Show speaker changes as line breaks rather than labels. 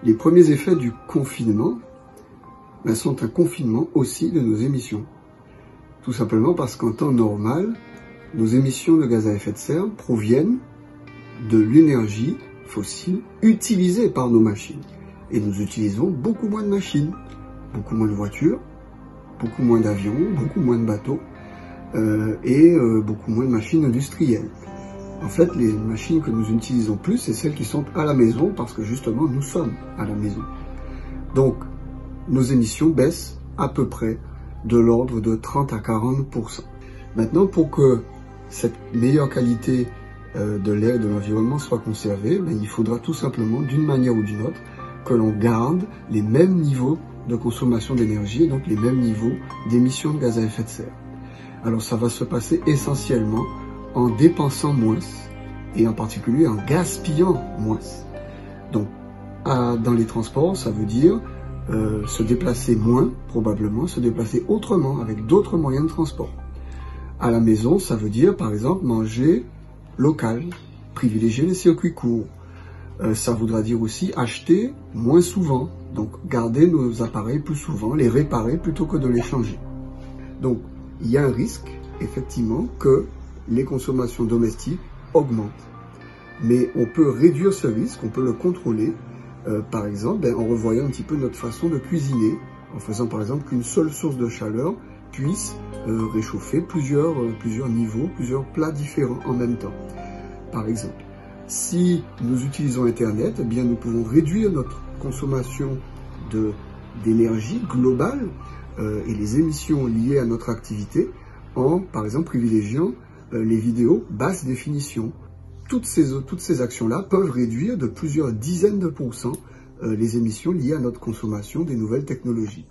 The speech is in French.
Les premiers effets du confinement sont un confinement aussi de nos émissions. Tout simplement parce qu'en temps normal, nos émissions de gaz à effet de serre proviennent de l'énergie fossile utilisée par nos machines. Et nous utilisons beaucoup moins de machines, beaucoup moins de voitures, beaucoup moins d'avions, beaucoup moins de bateaux et beaucoup moins de machines industrielles. En fait, les machines que nous utilisons plus, c'est celles qui sont à la maison parce que justement, nous sommes à la maison. Donc, nos émissions baissent à peu près de l'ordre de 30 à 40%. Maintenant, pour que cette meilleure qualité de l'air et de l'environnement soit conservée, il faudra tout simplement, d'une manière ou d'une autre, que l'on garde les mêmes niveaux de consommation d'énergie et donc les mêmes niveaux d'émissions de gaz à effet de serre. Alors, ça va se passer essentiellement en dépensant moins et en particulier en gaspillant moins. Donc, dans les transports, ça veut dire se déplacer moins, probablement, se déplacer autrement, avec d'autres moyens de transport. À la maison, ça veut dire, par exemple, manger local, privilégier les circuits courts. Ça voudra dire aussi acheter moins souvent, donc garder nos appareils plus souvent, les réparer plutôt que de les changer. Donc, il y a un risque, effectivement, que les consommations domestiques augmentent. Mais on peut réduire ce risque, on peut le contrôler, par exemple, en revoyant un petit peu notre façon de cuisiner, en faisant par exemple qu'une seule source de chaleur puisse réchauffer plusieurs niveaux, plusieurs plats différents en même temps. Par exemple, si nous utilisons Internet, eh bien nous pouvons réduire notre consommation d'énergie globale et les émissions liées à notre activité en, par exemple, privilégiant les vidéos basse définition. Toutes ces actions-là peuvent réduire de plusieurs dizaines de pourcents les émissions liées à notre consommation des nouvelles technologies.